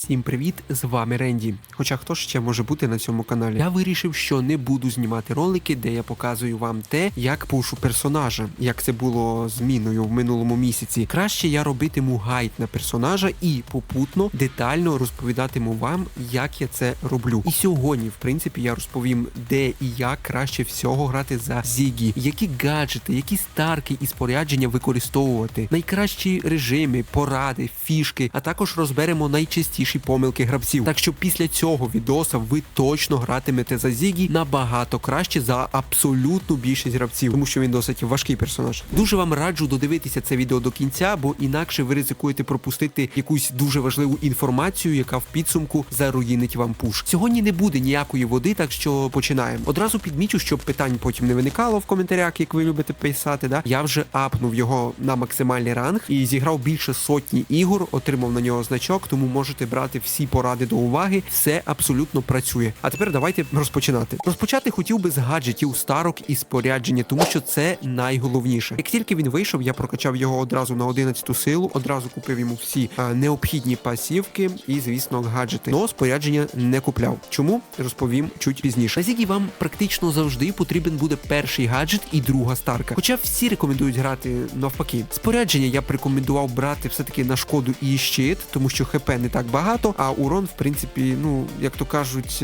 Всім привіт, з вами Ренді. Хоча хто ж ще може бути на цьому каналі? Я вирішив, що не буду знімати ролики, де я показую вам те, як пушу персонажа, як це було зміною в минулому місяці. Краще я робитиму гайд на персонажа і попутно детально розповідатиму вам, як я це роблю. І сьогодні, в принципі, я розповім, де і як краще всього грати за Зігі, які гаджети, які старки і спорядження використовувати, найкращі режими, поради, фішки, а також розберемо найчастіші помилки гравців. Так що після цього відоса ви точно гратимете за Зігі набагато краще за абсолютну більшість гравців, тому що він досить важкий персонаж. Дуже вам раджу додивитися це відео до кінця, бо інакше ви ризикуєте пропустити якусь дуже важливу інформацію, яка в підсумку заруїнить вам пуш. Сьогодні не буде ніякої води, так що починаємо. Одразу підмічу, щоб питань потім не виникало в коментарях, як ви любите писати, да? Я вже апнув його на максимальний ранг і зіграв більше сотні ігор, отримав на нього значок, тому можете брати всі поради до уваги, все абсолютно працює. А тепер давайте розпочинати. Розпочати хотів би з гаджетів, старок і спорядження, тому що це найголовніше. Як тільки він вийшов, я прокачав його одразу на 11-ту силу, одразу купив йому всі необхідні пасівки і, звісно, гаджети. Но спорядження не купляв. Чому? Розповім чуть пізніше. На Зігі вам практично завжди потрібен буде перший гаджет і друга старка. Хоча всі рекомендують грати навпаки. Спорядження я б рекомендував брати все-таки на шкоду і щит, тому що ХП не так багато, а урон, в принципі, як то кажуть,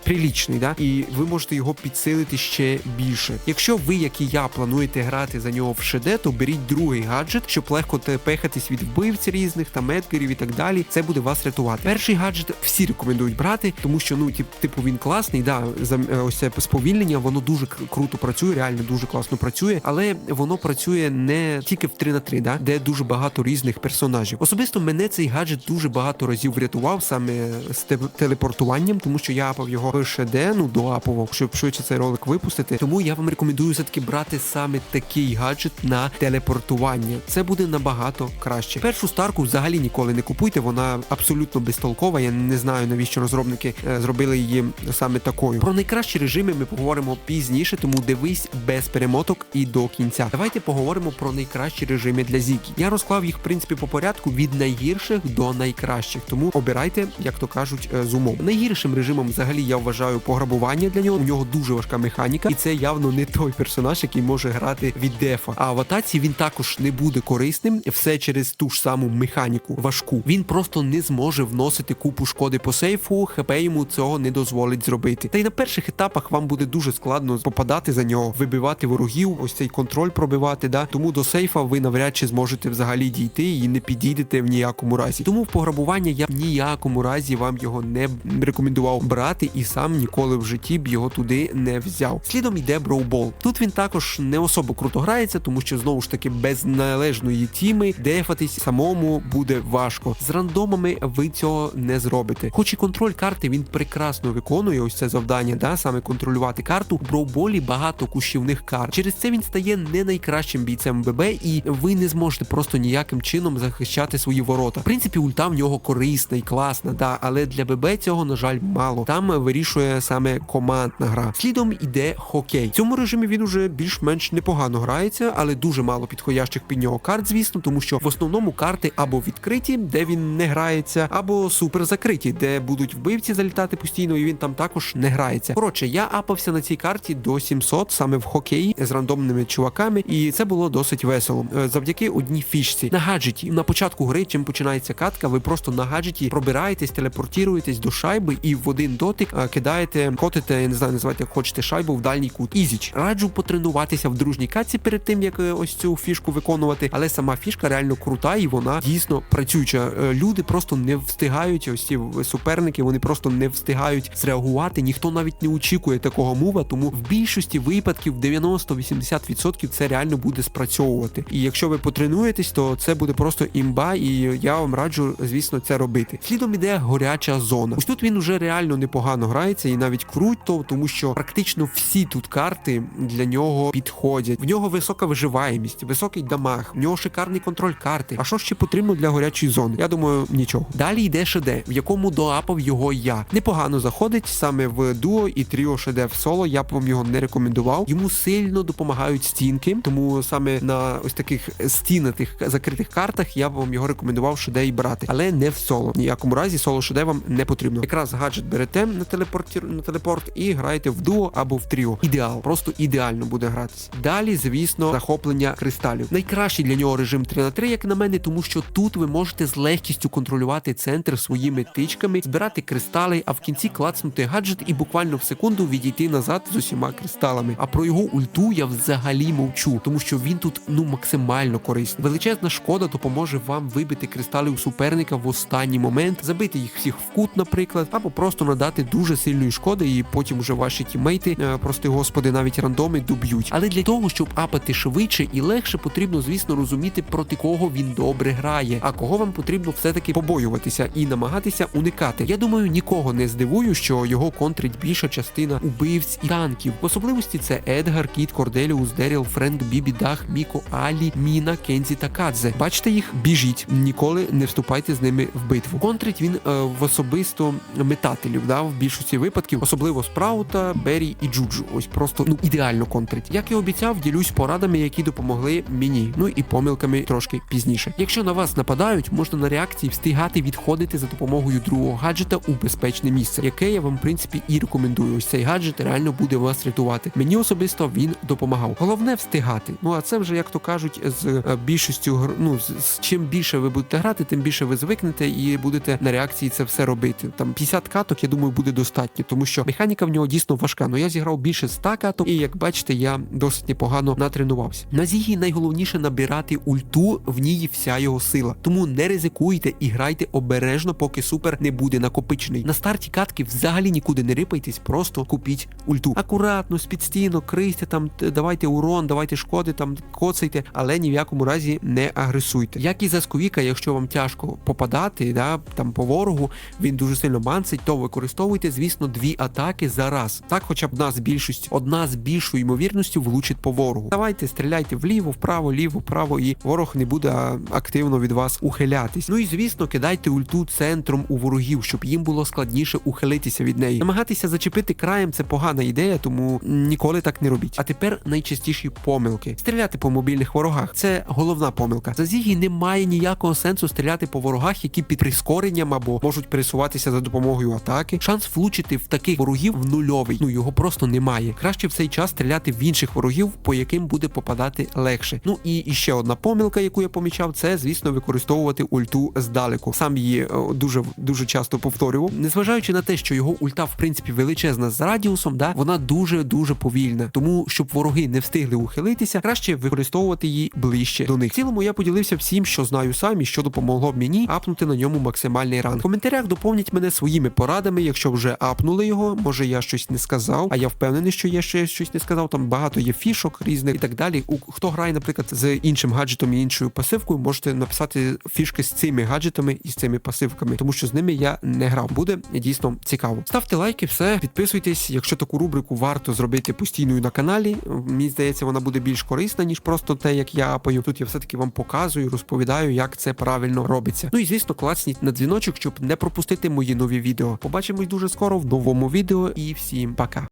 прилічний, да? І ви можете його підсилити ще більше. Якщо ви, як і я, плануєте грати за нього в ШД, то беріть другий гаджет, щоб легко тепехатись від вбивць різних, там едгарів і так далі. Це буде вас рятувати. Перший гаджет всі рекомендують брати, тому що, він класний, да, ось це сповільнення, воно дуже круто працює, реально дуже класно працює, але воно працює не тільки в 3х3, да, де дуже багато різних персонажів. Особисто мене цей гаджет дуже багато разів врятував саме з телепортуванням, тому що я апав його в ШД, доапував, щоб швидше цей ролик випустити. Тому я вам рекомендую все-таки брати саме такий гаджет на телепортування. Це буде набагато краще. Першу старку взагалі ніколи не купуйте, вона абсолютно безтолкова. Я не знаю, навіщо розробники зробили її саме такою. Про найкращі режими ми поговоримо пізніше, тому дивись без перемоток і до кінця. Давайте поговоримо про найкращі режими для Зігі. Я розклав їх, в принципі, по порядку від найгірших до найкращих, тому обирайте, як то кажуть, з умом. Найгіршим режимом взагалі я вважаю пограбування для нього. У нього дуже важка механіка, і це явно не той персонаж, який може грати від дефа. А в атаці він також не буде корисним, все через ту ж саму механіку важку. Він просто не зможе вносити купу шкоди по сейфу, ХП йому цього не дозволить зробити. Та й на перших етапах вам буде дуже складно попадати за нього, вибивати ворогів, ось цей контроль пробивати, да? Тому до сейфа ви навряд чи зможете взагалі дійти і не підійдете в ніякому разі. Тому в пограбування я в ніякому разі вам його не рекомендував брати і сам ніколи в житті б його туди не взяв. Слідом йде Броубол. Тут він також не особо круто грається, тому що знову ж таки без належної тіми дефатись самому буде важко. З рандомами ви цього не зробите. Хоч і контроль карти він прекрасно виконує, ось це завдання, да, саме контролювати карту. В Броуболі багато кущівних карт. Через це він стає не найкращим бійцем ББ, і ви не зможете просто ніяким чином захищати свої ворота. В принципі, ульта в нього корисна і класна, да, але для ББ цього, на жаль, мало. Там вирішує саме командна гра. Слідом іде хокей. В цьому режимі він уже більш-менш непогано грається, але дуже мало підходящих під нього карт, звісно, тому що в основному карти або відкриті, де він не грається, або супер закриті, де будуть вбивці залітати постійно, і він там також не грається. Коротше, я апався на цій карті до 700, саме в хокеї, з рандомними чуваками, і це було досить весело. Завдяки одній фішці. На гаджеті. На початку гри, чим починається катка, ви просто на гаджеті пробираєтесь, телепортуєтесь до шайби і в один дотик кидаєте, котите, я не знаю, називайте як хочете, шайбу в дальній кут. Ізіч. Раджу потренуватися в дружній катці перед тим, як ось цю фішку виконувати, але сама фішка реально крута і вона дійсно працююча. Люди просто не встигають, ось ці суперники, вони просто не встигають зреагувати, ніхто навіть не очікує такого мува, тому в більшості випадків 90-80% це реально буде спрацьовувати. І якщо ви потренуєтесь, то це буде просто імба, і я вам раджу, звісно, це робити. Слідом іде горяча зона. Ось тут він уже реально непогано грається і навіть круто, тому що практично всі тут карти для нього підходять. В нього висока виживаємість, високий дамаг, в нього шикарний контроль карти. А що ще потрібно для горячої зони? Я думаю, нічого. Далі йде ШД, в якому доапав його я. Непогано заходить саме в дуо і тріо ШД в соло, я б вам його не рекомендував. Йому сильно допомагають стінки, тому саме на ось таких стінатих закритих картах я б вам його рекомендував ШД і брати, але не в соло. ніякому разі соло ШД вам не потрібно. Якраз гаджет берете на телепорт і граєте в дуо або в тріо. Ідеал, просто ідеально буде гратися. Далі, звісно, захоплення кристалів. Найкращий для нього режим 3х3, як на мене, тому що тут ви можете з легкістю контролювати центр своїми тичками, збирати кристали, а в кінці клацнути гаджет і буквально в секунду відійти назад з усіма кристалами. А про його ульту я взагалі мовчу, тому що він тут максимально корисний. Величезна шкода допоможе вам вибити кристали у суперника в останній момент, забити їх всіх в кут, наприклад, або просто надати дуже сильної шкоди, і потім вже ваші тіммейти, прости господи, навіть рандоми доб'ють. Але для того, щоб апати швидше і легше, потрібно, звісно, розуміти, проти кого він добре грає, а кого вам потрібно все-таки побоюватися і намагатися уникати. Я думаю, нікого не здивую, що його контрить більша частина убивць і танків. В особливості це Едгар, Кіт, Корделіус, Деріл, Френк, Бібі, Дах, Міко, Алі, Міна, Кензі та Кадзе. Бачите їх? Біжіть. Ніколи не вступайте з ними в битву. Контрить він в особисто метателів, в більшості випадків, особливо Спраута, Беррі і Джуджу. Ось просто ідеально контрить. Як і обіцяв, ділюсь порадами, які допомогли мені, і помилками трошки пізніше. Якщо на вас нападають, можна на реакції встигати відходити за допомогою другого гаджета у безпечне місце, яке я вам, в принципі, і рекомендую. Ось цей гаджет реально буде вас рятувати. Мені особисто він допомагав. Головне встигати. А це вже, як то кажуть, з більшістю з чим більше ви будете грати, тим більше ви звикнете і будете на реакції це все робити. Там 50 каток, я думаю, буде достатньо, тому що механіка в нього дійсно важка. Я зіграв більше 100 каток, і як бачите, я досить непогано натренувався. На Зігі найголовніше набирати ульту, в ній вся його сила. Тому не ризикуйте і грайте обережно, поки супер не буде накопичений. На старті катки взагалі нікуди не рипайтесь, просто купіть ульту. Акуратно, з-під стінок, крийте там, давайте урон, давайте шкоди, там коцайте, але ні в якому разі не агресуйте. Як і за Сковіка, якщо вам тяжко попадати, там по ворогу, він дуже сильно мансить, то використовуйте, звісно, 2 атаки за раз. Так, хоча б одна з більшою ймовірністю влучить по ворогу. Давайте стріляйте вліво, вправо, і ворог не буде активно від вас ухилятись. І звісно, кидайте ульту центром у ворогів, щоб їм було складніше ухилитися від неї. Намагатися зачепити краєм – це погана ідея, тому ніколи так не робіть. А тепер найчастіші помилки. Стріляти по мобільних ворогах – це головна помилка. За Зігі немає ніякого сенсу стріляти по ворогах, які під прискоренням або можуть пересуватися за допомогою атаки. Шанс влучити в таких ворогів нульовий. Його просто немає. Краще в цей час стріляти в інших ворогів, по яким буде попадати легше. І ще одна помилка, яку я помічав, це, звісно, використовувати ульту здалеку. Сам її дуже часто повторював. Незважаючи на те, що його ульта, в принципі, величезна з радіусом, вона дуже повільна. Тому, щоб вороги не встигли ухилитися, краще використовувати її ближче до них. В цілому я поділився всім, що знаю сам і що допомогло мені апнути на ньому максимальний ранг. В коментарях доповніть мене своїми порадами, якщо вже апнули його, може я щось не сказав, а я впевнений, що я ще щось не сказав, там багато є фішок різних і так далі. Хто грає, наприклад, з іншим гаджетом і іншою пасивкою, можете написати фішки з цими гаджетами і з цими пасивками, тому що з ними я не грав. Буде дійсно цікаво. Ставте лайки, все, підписуйтесь, якщо таку рубрику варто зробити постійною на каналі. Мені здається, вона буде більш корисна, ніж просто те, як я апаю. Тут я все-таки вам показую, розповідаю, як це правильно робиться. І, звісно, клацніть на дзвіночок, щоб не пропустити мої нові відео. Побачимось дуже скоро в новому відео і всім пока.